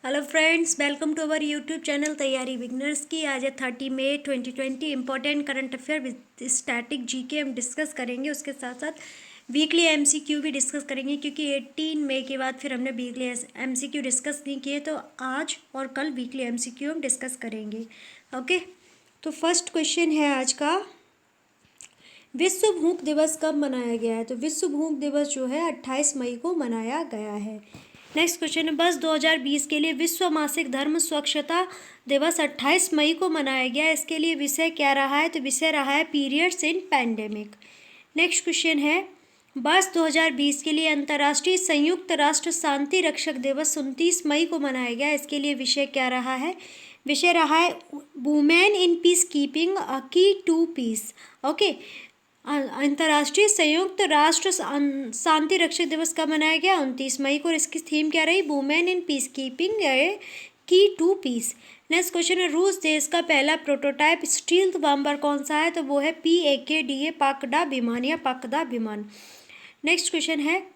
Hello friends, welcome to our YouTube channel तैयारी beginners की। आज है 30 मई 2020। Important current affair with static GK हम डिस्कस करेंगे। उसके साथ साथ वीकली एमसीक्यू भी डिस्कस करेंगे, क्योंकि 18 मई के बाद फिर हमने वीकली एमसीक्यू डिस्कस नहीं किए, तो आज और कल वीकली एमसीक्यू हम डिस्कस करेंगे। ओके, तो फर्स्ट क्वेश्चन है आज का, विश्व भूख दिवस कब मनाया गया है? तो विश्व भूख दिवस जो है 28 मई को मनाया गया है। नेक्स्ट क्वेश्चन है, वर्ष 2020 के लिए विश्व मासिक धर्म स्वच्छता दिवस 28 मई को मनाया गया है। इसके लिए विषय क्या रहा है? तो विषय रहा है पीरियड्स इन पैंडेमिक। नेक्स्ट क्वेश्चन है, वर्ष 2020 के लिए अंतर्राष्ट्रीय संयुक्त राष्ट्र शांति रक्षक दिवस 29 मई को मनाया गया। इसके लिए विषय क्या रहा है? विषय रहा है women in peace keeping a की टू पीस। ओके, अंतर्राष्ट्रीय संयुक्त राष्ट्र शांति रक्षक दिवस कब मनाया गया? 29 मई को। इसकी थीम क्या रही? वुमेन इन पीस कीपिंग की टू पीस। नेक्स्ट क्वेश्चन है, रूस देश का पहला प्रोटोटाइप स्टील्थ बम्बर कौन सा है? तो वो है PAKDA पाकड़ा विमान या पाकड़ा विमान। नेक्स्ट क्वेश्चन है,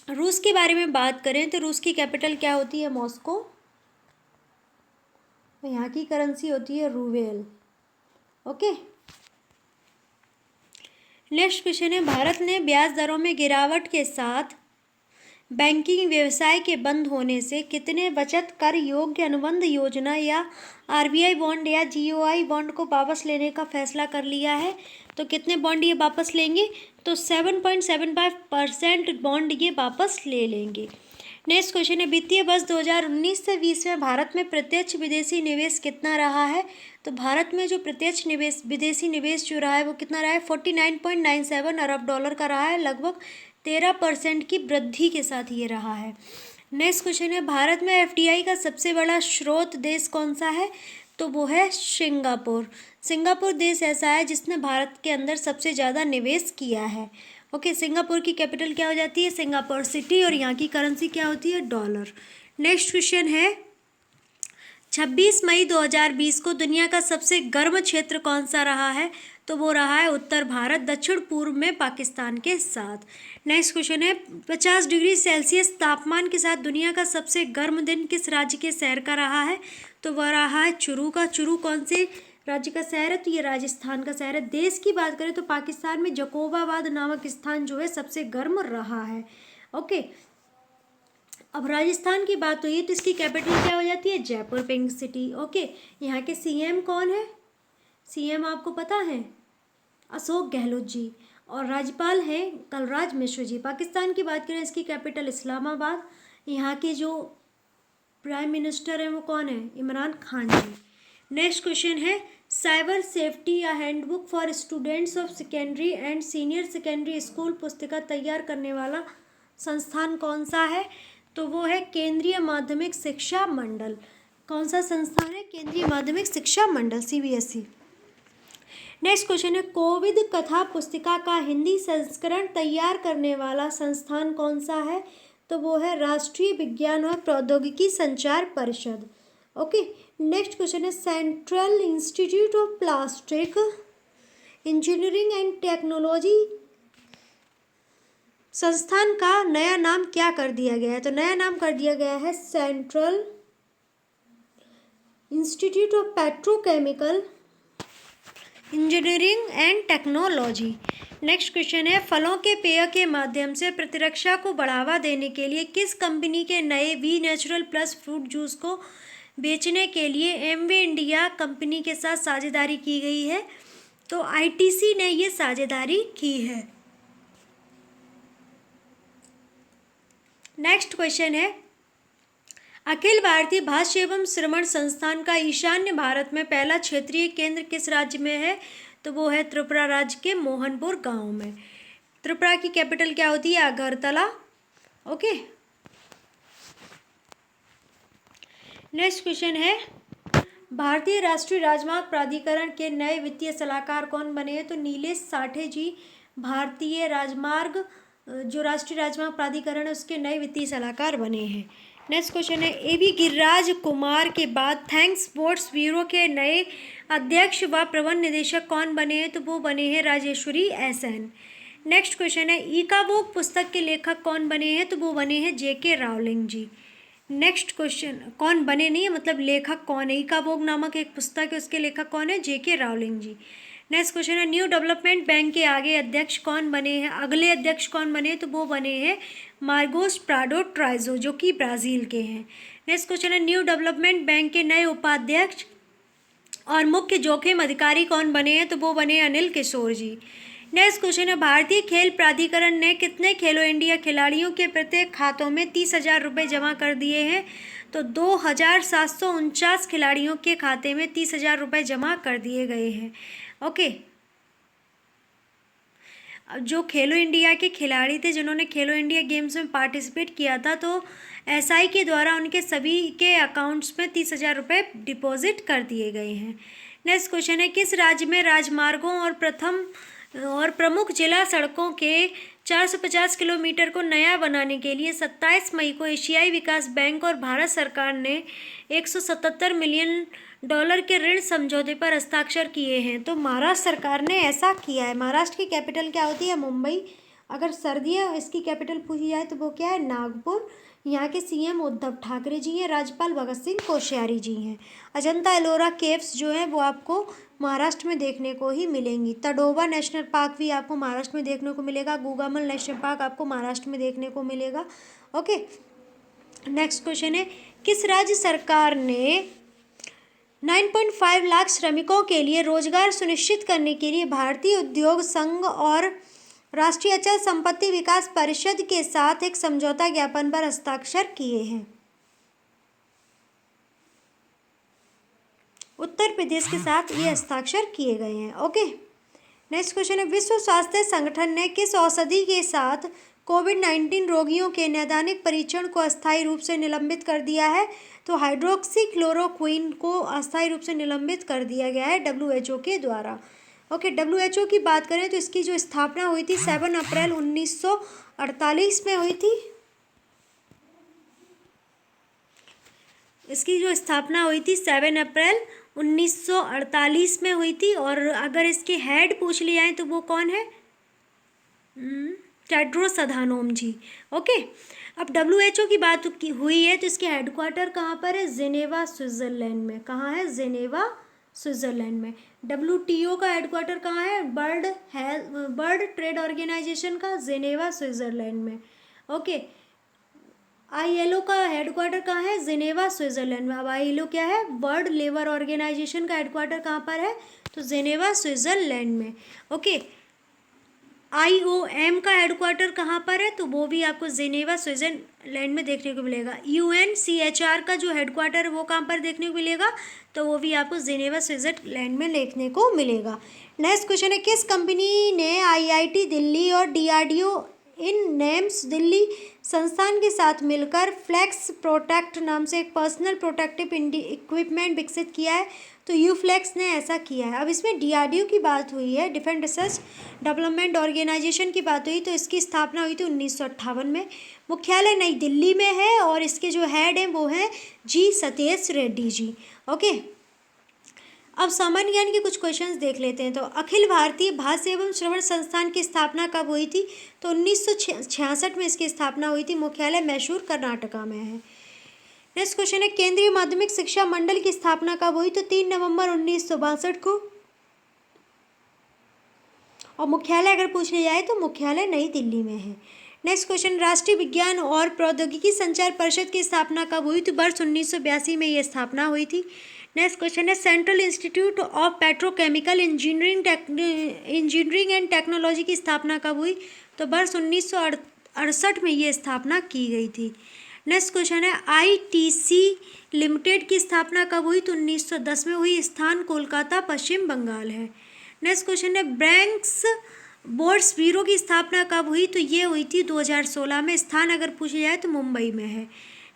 रूस के बारे में बात करें तो रूस की कैपिटल क्या होती है? मॉस्को। यहाँ की करेंसी होती है रूबेल। ओके, नेक्स्ट क्वेश्चन है, भारत ने ब्याज दरों में गिरावट के साथ बैंकिंग व्यवसाय के बंद होने से कितने बचत कर योग्य अनुबंध योजना या RBI बॉन्ड या GOI बॉन्ड को वापस लेने का फैसला कर लिया है? तो कितने बॉन्ड ये वापस लेंगे? तो 7.75% बॉन्ड ये वापस ले लेंगे। नेक्स्ट क्वेश्चन है, वित्तीय वर्ष 2019 से 20 में भारत में प्रत्यक्ष विदेशी निवेश कितना रहा है? तो भारत में जो प्रत्यक्ष निवेश विदेशी निवेश जो रहा है वो कितना रहा है? 49.97 अरब डॉलर का रहा है, लगभग 13% की वृद्धि के साथ ये रहा है। नेक्स्ट क्वेश्चन है, भारत में FDI का सबसे बड़ा स्रोत देश कौन सा है? तो वो है सिंगापुर। सिंगापुर देश ऐसा है जिसने भारत के अंदर सबसे ज़्यादा निवेश किया है। ओके, सिंगापुर की कैपिटल क्या हो जाती है? सिंगापुर सिटी, और यहाँ की करेंसी क्या होती है? डॉलर। नेक्स्ट क्वेश्चन है, 26 मई 2020 को दुनिया का सबसे गर्म क्षेत्र कौन सा रहा है? तो वो रहा है उत्तर भारत, दक्षिण पूर्व में पाकिस्तान के साथ। नेक्स्ट क्वेश्चन है, 50 डिग्री सेल्सियस तापमान के साथ दुनिया का सबसे गर्म दिन किस राज्य के शहर का रहा है? तो वह रहा है चुरू का। चुरू कौन से राज्य का शहर है? तो ये राजस्थान का शहर है। देश की बात करें तो पाकिस्तान में जकोबाबाद नामक स्थान जो है सबसे गर्म रहा है। ओके, अब राजस्थान की बात हुई तो इसकी कैपिटल क्या हो जाती है? Jaipur, pink city. ओके, यहाँ के CM कौन है? CM आपको पता है? अशोक गहलोत जी। और राज्यपाल हैं कलराज मिश्र जी। पाकिस्तान की बात करें, इसकी कैपिटल इस्लामाबाद। यहाँ के जो प्राइम मिनिस्टर हैं वो कौन है? इमरान खान जी। नेक्स्ट क्वेश्चन है, साइबर सेफ्टी या handbook for students of secondary and senior secondary school पुस्तिका तैयार करने वाला संस्थान कौन सा है? तो वो है केंद्रीय माध्यमिक शिक्षा मंडल। कौन सा संस्थान है? केंद्रीय माध्यमिक शिक्षा मंडल, CBSE। नेक्स्ट क्वेश्चन है, कोविड कथा पुस्तिका का हिंदी संस्करण तैयार करने वाला संस्थान कौन सा है? तो वो है राष्ट्रीय विज्ञान और प्रौद्योगिकी संचार परिषद। ओके, नेक्स्ट क्वेश्चन है, central institute of plastic engineering and technology संस्थान का नया नाम क्या कर दिया गया है? तो नया नाम कर दिया गया है central institute of petrochemical engineering and technology. Next question है, फलों के पेय के माध्यम से प्रतिरक्षा को बढ़ावा देने के लिए किस कंपनी के नए V natural plus fruit juice को बेचने के लिए एमवे इंडिया कंपनी के साथ साझेदारी की गई है? तो ITC ने ये साझेदारी की है। नेक्स्ट क्वेश्चन है, अखिल भारतीय भाष्य एवं श्रवण संस्थान का ईशान्य भारत में पहला क्षेत्रीय केंद्र किस राज्य में है? तो वो है त्रिपुरा राज्य के मोहनपुर गांव में। त्रिपुरा की कैपिटल क्या होती है? अगरतला। ओके, नेक्स्ट क्वेश्चन है, भारतीय राष्ट्रीय राजमार्ग प्राधिकरण के नए वित्तीय सलाहकार कौन बने हैं? तो नीलेश साठे जी भारतीय राजमार्ग जो राष्ट्रीय राजमार्ग प्राधिकरण है उसके नए वित्तीय सलाहकार बने हैं। नेक्स्ट क्वेश्चन है, AB गिरिराज कुमार के बाद थैंक्स स्पोर्ट्स ब्यूरो के नए अध्यक्ष व प्रबंध निदेशक कौन बने हैं? तो वो बने हैं राजेश्वरी SN। नेक्स्ट क्वेश्चन है, ईका बुक पुस्तक के लेखक कौन बने हैं? तो वो बने हैं JK रावलिंग जी। नेक्स्ट क्वेश्चन, कौन बने नहीं है मतलब लेखक कौन है। ईकाबोग नामक एक पुस्तक है, उसके लेखक कौन है, जेके रावलिंग जी। नेक्स्ट क्वेश्चन है, न्यू डेवलपमेंट बैंक के आगे अध्यक्ष कौन बने हैं, अगले अध्यक्ष कौन बने हैं, तो वो बने हैं मार्गोस प्राडो ट्राइजो, जो कि ब्राज़ील के हैं। नेक्स्ट क्वेश्चन है, न्यू डेवलपमेंट बैंक के नए उपाध्यक्ष और मुख्य जोखिम अधिकारी कौन बने हैं, तो वो बने अनिल किशोर जी। नेक्स्ट क्वेश्चन है, भारतीय खेल प्राधिकरण ने कितने खेलो इंडिया खिलाड़ियों के प्रत्येक खातों में 30,000 रुपये जमा कर दिए हैं, तो 2,749 खिलाड़ियों के खाते में 30,000 रुपये जमा कर दिए गए हैं। ओके, जो खेलो इंडिया के खिलाड़ी थे जिन्होंने खेलो इंडिया गेम्स में पार्टिसिपेट किया था, तो एसआई के द्वारा उनके सभी के अकाउंट्स में 30,000 रुपये डिपॉजिट कर दिए गए हैं। नेक्स्ट क्वेश्चन है, किस राज्य में राजमार्गों और प्रमुख जिला सड़कों के 450 किलोमीटर को नया बनाने के लिए 27 मई को एशियाई विकास बैंक और भारत सरकार ने $177 मिलियन के ऋण समझौते पर हस्ताक्षर किए हैं, तो महाराष्ट्र सरकार ने ऐसा किया है। महाराष्ट्र की कैपिटल क्या होती है, मुंबई। अगर सर्दियाँ इसकी कैपिटल पूछी जाए तो वो क्या है, नागपुर। यहाँ के सीएम उद्धव ठाकरे जी हैं, राज्यपाल भगत सिंह कोश्यारी जी हैं। अजंता एलोरा केव्स जो है वो आपको महाराष्ट्र में देखने को ही मिलेंगी। तडोबा नेशनल पार्क भी आपको महाराष्ट्र में देखने को मिलेगा। गुगामल नेशनल पार्क आपको महाराष्ट्र में देखने को मिलेगा। ओके, नेक्स्ट क्वेश्चन है, किस राज्य सरकार ने 9.5 लाख श्रमिकों के लिए रोजगार सुनिश्चित करने के लिए भारतीय उद्योग संघ और राष्ट्रीय अचल संपत्ति विकास परिषद के साथ एक समझौता ज्ञापन पर हस्ताक्षर किए हैं? उत्तर प्रदेश के साथ ये हस्ताक्षर किए गए हैं। ओके, नेक्स्ट क्वेश्चन है, विश्व स्वास्थ्य संगठन ने किस औषधि के साथ कोविड-19 रोगियों के नैदानिक परीक्षण को अस्थायी रूप से निलंबित कर दिया है, तो हाइड्रोक्सीक्लोरोक्विन को अस्थायी रूप से निलंबित कर दिया गया है WHO के द्वारा। ओके, WHO की बात करें तो इसकी जो स्थापना हुई थी 7 अप्रैल 1948 में हुई थी। इसकी जो स्थापना हुई थी 7 अप्रैल 1948 में हुई थी। और अगर इसके हेड पूछ लिया है तो वो कौन है, टेड्रोस अधानोम जी। ओके, अब WHO की बात हुई है तो इसके हेडक्वार्टर कहाँ पर है, जिनेवा स्विट्ज़रलैंड में। कहाँ है, जिनेवा स्विट्ज़रलैंड में। WTO का हेडक्वार्टर कहाँ है, बर्ड ट्रेड ऑर्गेनाइजेशन का, जिनेवा स्विट्ज़रलैंड में। ओके, ILO का हेडक्वार्टर कहाँ है, जिनेवा स्विट्ज़रलैंड में। अब ILO क्या है, वर्ल्ड लेबर ऑर्गेनाइजेशन का हेडक्वार्टर कहाँ पर है, तो जिनेवा स्विट्ज़रलैंड में। ओके, IOM का हेडक्वार्टर कहाँ पर है, तो वो भी आपको जिनेवा स्विट्ज़रलैंड में देखने को मिलेगा। UNCHR का जो हेडक्वार्टर है वो कहाँ पर देखने को मिलेगा, तो वो भी आपको जिनेवा स्विट्ज़रलैंड में देखने को मिलेगा। नेक्स्ट क्वेश्चन है, किस कंपनी ने IIT दिल्ली और DRDO इन नेम्स दिल्ली संस्थान के साथ मिलकर फ्लेक्स प्रोटेक्ट नाम से एक पर्सनल प्रोटेक्टिव इक्विपमेंट विकसित किया है, तो यूफ्लेक्स ने ऐसा किया है। अब इसमें DRDO की बात हुई है, डिफेंस रिसर्च डेवलपमेंट ऑर्गेनाइजेशन की बात हुई, तो इसकी स्थापना हुई थी 1958 में। मुख्यालय नई दिल्ली में है और इसके जो हेड हैं वो हैं G सतीश रेड्डी जी। ओके, अब सामान्य ज्ञान के कुछ क्वेश्चंस देख लेते हैं। तो अखिल भारतीय भाष्य एवं श्रवण संस्थान की स्थापना कब हुई थी, तो 1966 में इसकी स्थापना हुई थी। मुख्यालय मैसूर कर्नाटका में है। नेक्स्ट क्वेश्चन है, केंद्रीय माध्यमिक शिक्षा मंडल की स्थापना कब हुई, तो 3 नवंबर 1962 को। और मुख्यालय अगर पूछ लिया जाए तो मुख्यालय नई दिल्ली में है। नेक्स्ट क्वेश्चन, राष्ट्रीय विज्ञान और प्रौद्योगिकी संचार परिषद की स्थापना कब हुई, तो वर्ष 1982 में ये स्थापना हुई थी। नेक्स्ट क्वेश्चन है, central institute of petrochemical engineering and technology की स्थापना कब हुई, तो वर्ष 1968 में ये स्थापना की गई थी। नेक्स्ट क्वेश्चन है, ITC लिमिटेड की स्थापना कब हुई, तो 1910 में हुई। स्थान कोलकाता पश्चिम बंगाल है। नेक्स्ट क्वेश्चन है, बैंक्स बोर्ड्स ब्यूरो की स्थापना कब हुई, तो ये हुई थी 2016 में। स्थान अगर पूछा जाए तो मुंबई में है।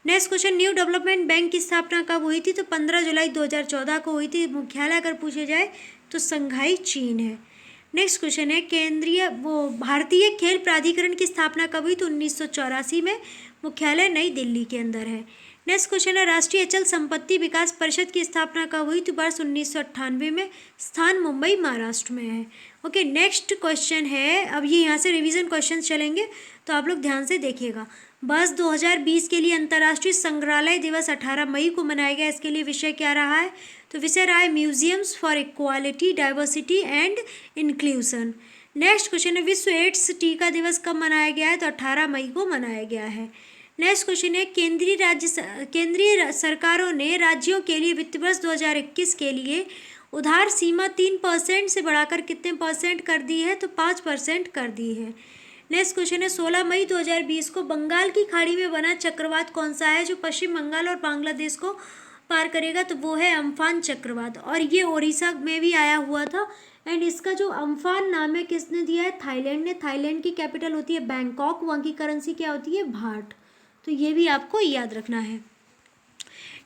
Next question, new development bank की स्थापना कब हुई थी, तो 15 जुलाई 2014 को हुई थी। मुख्यालय अगर पूछा जाए तो संघाई चीन है। नेक्स्ट क्वेश्चन है, भारतीय खेल प्राधिकरण की स्थापना कब हुई, तो 1984 में। मुख्यालय नई दिल्ली के अंदर है। नेक्स्ट क्वेश्चन है, राष्ट्रीय अचल संपत्ति विकास परिषद की स्थापना कब हुई, तो वर्ष 1998 में। स्थान मुंबई महाराष्ट्र में है। ओके, नेक्स्ट क्वेश्चन है, अब ये यहाँ से रिवीजन क्वेश्चन चलेंगे तो आप लोग ध्यान से देखिएगा। वर्ष 2020 के लिए अंतर्राष्ट्रीय संग्रहालय दिवस 18 मई को मनाया गया। इसके लिए विषय क्या रहा है? तो विषय रहा है museums for equality, diversity and inclusion. Next question है विश्व एड्स टीका दिवस कब मनाया गया है? तो 18 मई को मनाया गया है। नेक्स्ट क्वेश्चन है केंद्रीय सरकारों ने राज्यों के लिए वित्त वर्ष 2021 के लिए उधार सीमा 3% से बढ़ाकर कितने परसेंट कर दी है? तो 5% कर दी है। नेक्स्ट क्वेश्चन है 16 मई 2020 को बंगाल की खाड़ी में बना चक्रवात कौन सा है जो पश्चिम बंगाल और बांग्लादेश को पार करेगा? तो वो है अम्फान चक्रवात, और ये ओडिशा में भी आया हुआ था। एंड इसका जो अम्फान नाम है किसने दिया है? थाईलैंड ने। थाईलैंड की कैपिटल होती है बैंकॉक, वहाँ की करेंसी क्या होती है? भाट। तो ये भी आपको याद रखना है।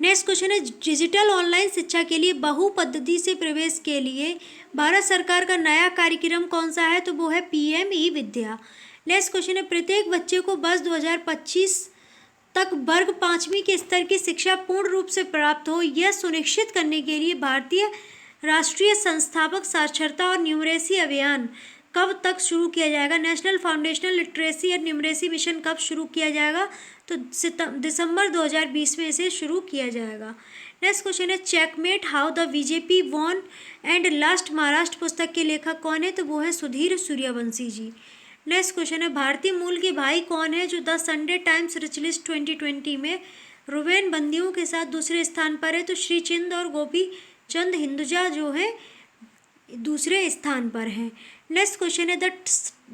नेक्स्ट क्वेश्चन है डिजिटल ऑनलाइन शिक्षा के लिए बहु पद्धति से प्रवेश के लिए भारत सरकार का नया कार्यक्रम कौन सा है? तो वो है PM ई विद्या। नेक्स्ट क्वेश्चन है प्रत्येक बच्चे को वर्ष 2025 तक वर्ग 5वीं के स्तर की शिक्षा पूर्ण रूप से प्राप्त हो, यह सुनिश्चित करने के लिए भारतीय राष्ट्रीय संस्थापक साक्षरता और न्यूमरेसी अभियान कब तक शुरू किया जाएगा? National foundational literacy and numeracy mission कब शुरू किया जाएगा? तो दिसंबर 2020 में इसे शुरू किया जाएगा। नेक्स्ट क्वेश्चन है checkmate how the BJP won and lost Maharashtra पुस्तक के लेखक कौन है? तो वो है सुधीर सूर्यवंशी जी। नेक्स्ट क्वेश्चन है भारतीय मूल के भाई कौन है जो the Sunday Times rich list 2020 में रुबेन बंदियों के साथ दूसरे स्थान पर है? तो श्री चिंद और गोपी चंद हिंदुजा जो है दूसरे स्थान पर हैं। नेक्स्ट क्वेश्चन है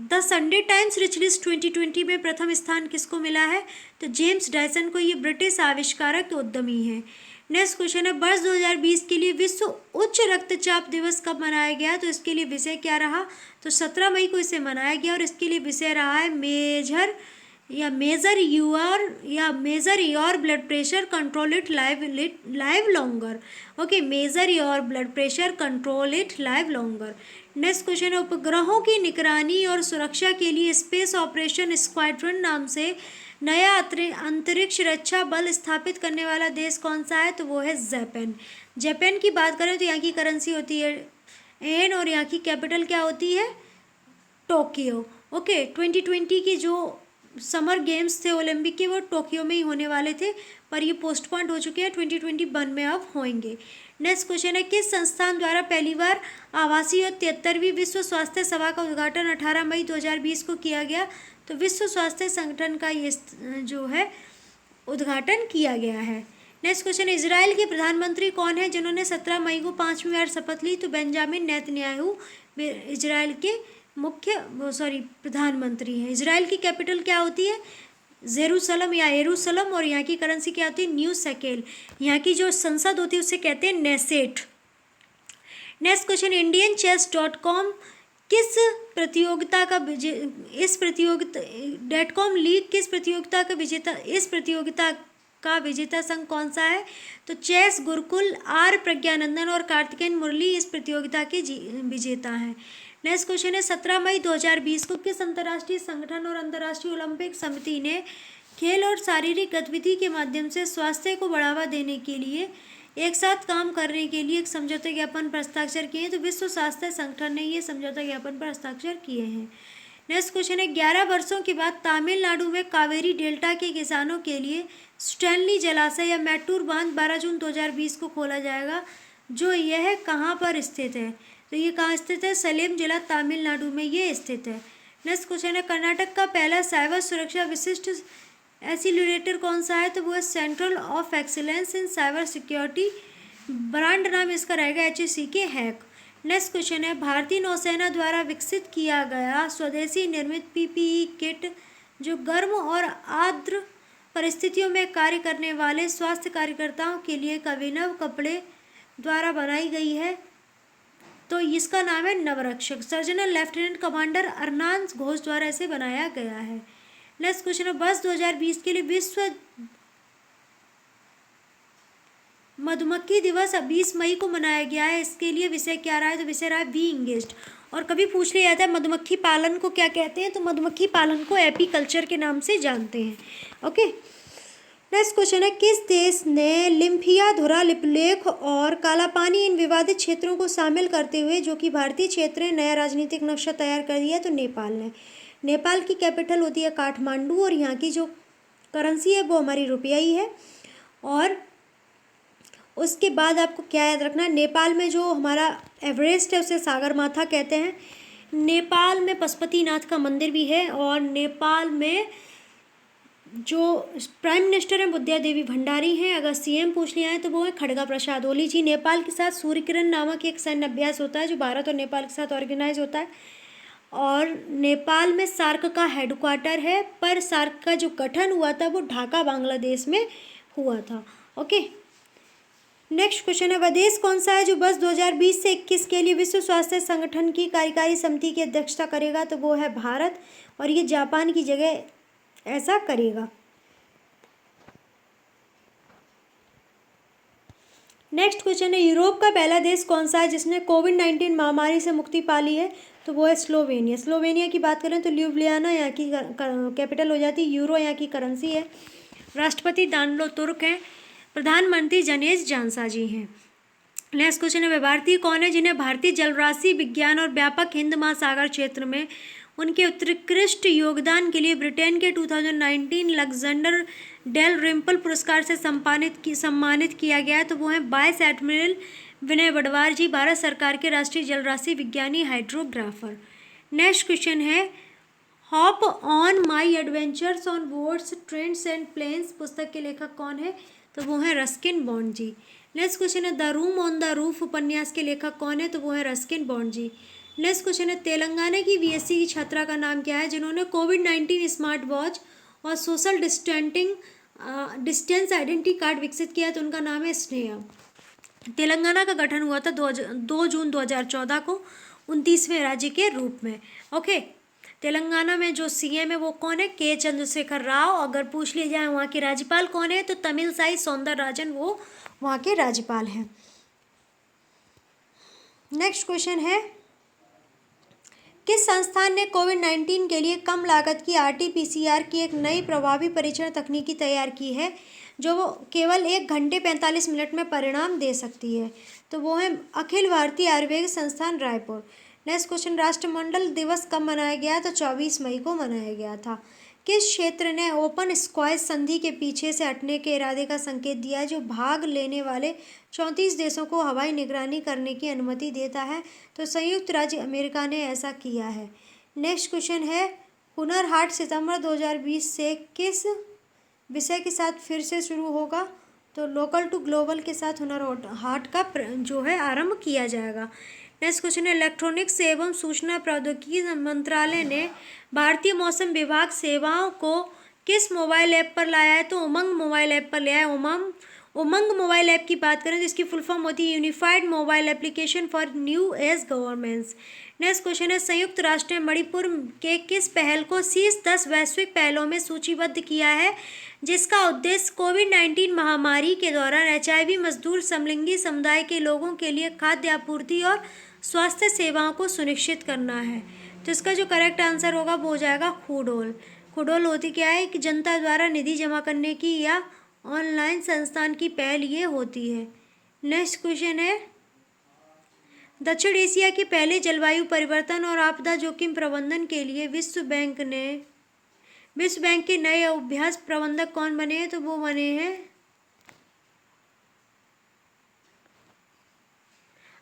the Sunday Times rich list 2020 में प्रथम स्थान किसको मिला है? तो जेम्स डायसन को। ये ब्रिटिश आविष्कारक उद्यमी हैं। नेक्स्ट क्वेश्चन है वर्ष 2020 के लिए विश्व उच्च रक्तचाप दिवस कब मनाया गया? तो इसके लिए विषय क्या रहा? तो 17 मई को इसे मनाया गया, और इसके लिए विषय रहा है major your blood pressure control it live longer. Okay, major your blood pressure control it live longer. Next question है उपग्रहों की निगरानी और सुरक्षा के लिए स्पेस ऑपरेशन स्क्वाड्रन नाम से नया अंतरिक्ष रक्षा बल स्थापित करने वाला देश कौन सा है? तो वो है जापान। जापान की बात करें तो यहाँ की करेंसी होती है एन, और यहाँ की कैपिटल क्या होती है? टोक्यो। ओके, 2020 की जो समर गेम्स थे ओलंपिक के वो टोक्यो में ही होने वाले थे, पर ये पोस्टपोन्ड हो चुके हैं, 2021 में अब होंगे। नेक्स्ट क्वेश्चन है किस संस्थान द्वारा पहली बार आवासीय और 73वीं विश्व स्वास्थ्य सभा का उद्घाटन 18 मई 2020 को किया गया? तो विश्व स्वास्थ्य संगठन का ये जो है उद्घाटन किया गया है। नेक्स्ट क्वेश्चन इजराइल के प्रधानमंत्री कौन है जिन्होंने 17 मई को 5वीं बार शपथ ली? तो बेंजामिन नेतन्याहू इजराइल के प्रधानमंत्री हैं। इजराइल की कैपिटल क्या होती है? जेरूसलम या यरूशलम, और यहाँ की करेंसी क्या होती है? New shekel. यहाँ की जो संसद होती है उसे कहते हैं Knesset. Next question Indian chess .com किस प्रतियोगिता का .com लीग किस प्रतियोगिता का विजेता इस प्रतियोगिता का विजेता संघ कौन सा है? तो चेस गुरुकुल, आर प्रज्ञानंदन और कार्तिकेयन मुरली इस प्रतियोगिता के विजेता हैं। नेक्स्ट क्वेश्चन है 17 मई 2020 को किस अंतर्राष्ट्रीय संगठन और अंतर्राष्ट्रीय ओलंपिक समिति ने खेल और शारीरिक गतिविधि के माध्यम से स्वास्थ्य को बढ़ावा देने के लिए एक साथ काम करने के लिए एक समझौता ज्ञापन पर हस्ताक्षर किए हैं? तो विश्व स्वास्थ्य संगठन ने ये समझौता ज्ञापन पर हस्ताक्षर किए हैं। नेक्स्ट क्वेश्चन है 11 वर्षों के बाद तमिलनाडु में कावेरी डेल्टा के किसानों के लिए स्टैनली जलाशय या मैट्टूर बांध 12 जून 2020 को खोला जाएगा, जो यह कहाँ पर स्थित है? तो ये कहाँ स्थित है? सलेम जिला तमिलनाडु में ये स्थित है। नेक्स्ट क्वेश्चन है कर्नाटक का पहला साइबर सुरक्षा विशिष्ट एक्सीलरेटर कौन सा है? तो वो है central of excellence in cyber security, brand नाम इसका रहेगा HEC हैक। नेक्स्ट क्वेश्चन है भारतीय नौसेना द्वारा विकसित किया गया स्वदेशी निर्मित PPE किट जो गर्म और आर्द्र परिस्थितियों में कार्य करने वाले स्वास्थ्य कार्यकर्ताओं के लिए एक अभिनव कपड़े द्वारा बनाई गई है, तो इसका नाम है नवरक्षक। सर्जनल लेफ्टिनेंट कमांडर अरनान घोष द्वारा इसे बनाया गया है। नेक्स्ट क्वेश्चन है वर्ष 2020 के लिए विश्व मधुमक्खी दिवस 20 मई को मनाया गया है। इसके लिए विषय क्या रहा है? तो विषय रहा है बी इंगेज्ड। और कभी पूछ लिया जाता है मधुमक्खी पालन को क्या कहते हैं? तो मधुमक्खी पालन को एपीकल्चर के नाम से जानते हैं। ओके, नेक्स्ट क्वेश्चन है किस देश ने लिम्फियाधुरा लिपलेख और कालापानी इन विवादित क्षेत्रों को शामिल करते हुए जो कि भारतीय क्षेत्र है नया राजनीतिक नक्शा तैयार कर दिया? तो नेपाल ने। नेपाल की कैपिटल होती है काठमांडू, और यहाँ की जो करेंसी है वो हमारी रुपया ही है। और उसके बाद आपको क्या याद रखना है, नेपाल में जो हमारा एवरेस्ट है उसे सागरमाथा कहते हैं। नेपाल में पशुपतिनाथ का मंदिर भी है। और नेपाल में जो प्राइम मिनिस्टर हैं विद्या देवी भंडारी हैं। अगर सीएम पूछ लिया है तो वो है खड़गा प्रसाद ओली जी। नेपाल के साथ सूर्य किरण नामक एक सैन्य अभ्यास होता है जो भारत और नेपाल के साथ ऑर्गेनाइज होता है। और नेपाल में सार्क का हेडक्वार्टर है, पर सार्क का जो गठन हुआ था वो ढाका बांग्लादेश में हुआ था। ओके, नेक्स्ट क्वेश्चन है, वह देश कौन सा है जो वर्ष 2020 से 21 के लिए विश्व स्वास्थ्य संगठन की कार्यकारी समिति की अध्यक्षता करेगा? तो वो है भारत, और ये जापान की जगह ऐसा करेगा। नेक्स्ट क्वेश्चन है, यूरोप का पहला देश कौन सा है जिसने कोविड-19 महामारी से मुक्ति पा ली है? तो वो है स्लोवेनिया। स्लोवेनिया की बात करें तो ल्यूब्लियाना यहाँ की कैपिटल हो जाती है, यूरो यहाँ की करेंसी है, राष्ट्रपति दानिलो तुर्क हैं, प्रधानमंत्री जनेश जानसा जी हैं। नेक्स्ट क्वेश्चन है, वे भारतीय कौन है जिन्हें भारतीय जलराशि विज्ञान और व्यापक हिंद महासागर क्षेत्र में उनके उत्कृष्ट योगदान के लिए ब्रिटेन के 2019 अलेक्जेंडर डेल रिम्पल पुरस्कार से सम्मानित किया गया है? तो वो हैं वाइस एडमिरल विनय वडवार जी, भारत सरकार के राष्ट्रीय जलराशि विज्ञानी हाइड्रोग्राफर। नेक्स्ट क्वेश्चन है, hop on my adventures on boats trains and planes पुस्तक के लेखक कौन है? तो वो है Ruskin Bond ji. Next question है, the room on the roof उपन्यास के लेखक कौन है? तो वो है Ruskin Bond ji. Next question है, तेलंगाना की बीएससी की छात्रा का नाम क्या है जिन्होंने कोविड-19 स्मार्ट वॉच और सोशल डिस्टेंस आइडेंटिटी कार्ड विकसित किया? तो उनका नाम है स्नेहा। तेलंगाना का गठन हुआ था 2 जून 2014 को 29वें राज्य के रूप में। ओके, तेलंगाना में जो सीएम है वो कौन है? के चंद्रशेखर राव। अगर पूछ लिया जाए वहाँ के राज्यपाल कौन है तो तमिलसाई सौंदरराजन वो वहाँ के राज्यपाल हैं। नेक्स्ट क्वेश्चन है, किस संस्थान ने कोविड-19 के लिए कम लागत की आरटी-पीसीआर की एक नई प्रभावी परीक्षण तकनीकी तैयार की है जो वो केवल 1 घंटे 45 मिनट में परिणाम दे सकती है? तो वो है अखिल भारतीय आयुर्वेद संस्थान रायपुर। नेक्स्ट क्वेश्चन, राष्ट्रमंडल दिवस कब मनाया गया? तो 24 मई को मनाया गया था। किस क्षेत्र ने ओपन स्क्वाश संधि के पीछे से हटने के इरादे का संकेत दिया जो भाग लेने वाले 34 देशों को हवाई निगरानी करने की अनुमति देता है? तो संयुक्त राज्य अमेरिका ने ऐसा किया है। नेक्स्ट क्वेश्चन है, हुनर हाट सितंबर 2020 से किस विषय के साथ फिर से शुरू होगा? तो लोकल टू ग्लोबल के साथ हुनर हाट का जो है आरंभ किया जाएगा। नेक्स्ट क्वेश्चन है, इलेक्ट्रॉनिक्स एवं सूचना प्रौद्योगिकी मंत्रालय ने भारतीय मौसम विभाग सेवाओं को किस मोबाइल ऐप पर लाया है? तो उमंग मोबाइल ऐप पर लाया है। उमंग मोबाइल ऐप की बात करें तो इसकी फुल फॉर्म होती है unified mobile application for new age governments. Next question है, संयुक्त राष्ट्र ने मणिपुर के किस पहल को शीर्ष 10 वैश्विक पहलों में सूचीबद्ध किया है जिसका उद्देश्य कोविड-19 महामारी के दौरान एचआईवी मजदूर समलिंगी समुदाय के लोगों के लिए खाद्य आपूर्ति और स्वास्थ्य सेवाओं को सुनिश्चित करना है? तो इसका जो करेक्ट आंसर होगा वो हो जाएगा खुडोल। खुडोल होती क्या है कि जनता द्वारा निधि जमा करने की या ऑनलाइन संस्थान की पहल ये होती है। नेक्स्ट क्वेश्चन है, दक्षिण एशिया के पहले जलवायु परिवर्तन और आपदा जोखिम प्रबंधन के लिए विश्व बैंक के नए अभ्यास प्रबंधक कौन बने हैं? तो वो बने हैं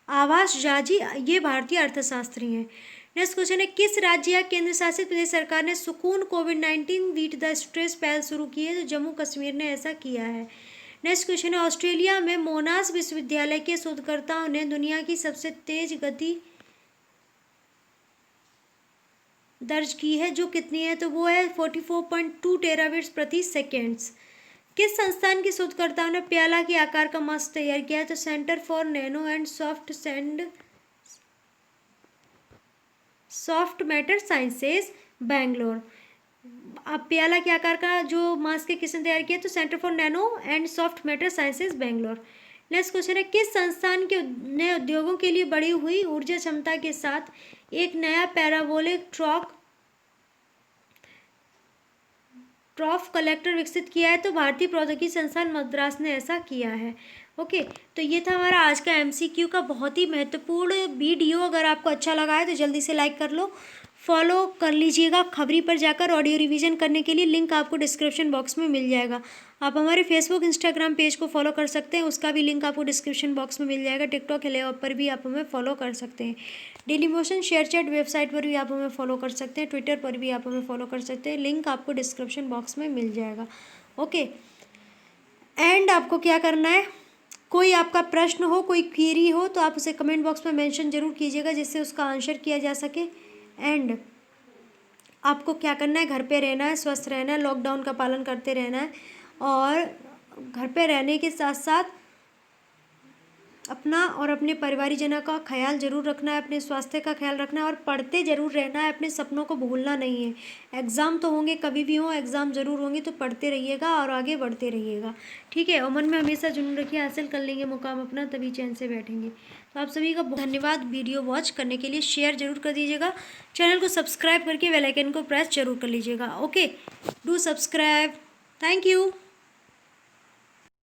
आभास झा जी, ये भारतीय अर्थशास्त्री हैं। नेक्स्ट क्वेश्चन है, किस राज्य या केंद्र शासित प्रदेश सरकार ने सुकून कोविड-19 बीट द स्ट्रेस पहल शुरू की है? तो जम्मू कश्मीर ने ऐसा किया है। नेक्स्ट क्वेश्चन है, ऑस्ट्रेलिया में मोनाश विश्वविद्यालय के शोधकर्ताओं ने दुनिया की सबसे तेज गति दर्ज की है जो कितनी है? तो वो है 44.2 टेराबिट्स प्रति सेकेंड्स। किस संस्थान के शोधकर्ताओं ने प्याला के आकार का मास्क तैयार किया है? तो centre for nano and soft matter sciences Bangalore. अब प्याला के आकार का जो मास्क है किसने तैयार किया? तो centre for nano and soft matter sciences Bangalore. Next question है, किस संस्थान के ने उद्योगों के लिए बढ़ी हुई ऊर्जा क्षमता के साथ एक नया पैराबोलिक ट्रॉफ कलेक्टर विकसित किया है? तो भारतीय प्रौद्योगिकी संस्थान मद्रास ने ऐसा किया है। ओके, तो ये था हमारा आज का एमसीक्यू का बहुत ही महत्वपूर्ण वीडियो। अगर आपको अच्छा लगा है तो जल्दी से लाइक कर लो। फॉलो कर लीजिएगा खबरी पर जाकर। ऑडियो रिवीजन करने के लिए लिंक आपको डिस्क्रिप्शन बॉक्स में मिल जाएगा। आप हमारे फेसबुक इंस्टाग्राम पेज को फॉलो कर सकते हैं, उसका भी लिंक आपको डिस्क्रिप्शन बॉक्स में मिल जाएगा। टिकटॉक हिलेहॉप पर भी आप हमें फॉलो कर सकते हैं। Daily motion share chat website पर भी आप हमें फॉलो कर सकते हैं। ट्विटर पर भी आप हमें फॉलो कर सकते हैं, लिंक आपको डिस्क्रिप्शन बॉक्स में मिल जाएगा। ओके, एंड आपको क्या करना है, कोई आपका प्रश्न हो, कोई क्वेरी हो तो आप उसे कमेंट बॉक्स में मेंशन जरूर कीजिएगा, जिससे उसका आंसर किया जा सके। एंड आपको क्या करना है, घर पे रहना है, स्वस्थ रहना है, लॉकडाउन का पालन करते रहना है, और घर पे रहने के साथ साथ अपना और अपने परिवारीजनों का ख्याल जरूर रखना है, अपने स्वास्थ्य का ख्याल रखना है, और पढ़ते जरूर रहना है, अपने सपनों को भूलना नहीं है। एग्ज़ाम तो होंगे, कभी भी हो एग्ज़ाम ज़रूर होंगे, तो पढ़ते रहिएगा और आगे बढ़ते रहिएगा, ठीक है। और मन में हमेशा जुनून रखिए, हासिल कर लेंगे मुकाम अपना, तभी चैन से बैठेंगे। तो आप सभी का धन्यवाद वीडियो वॉच करने के लिए। शेयर जरूर कर दीजिएगा, चैनल को सब्सक्राइब करके बेल आइकन को प्रेस जरूर कर लीजिएगा। Okay, do subscribe. Thank you.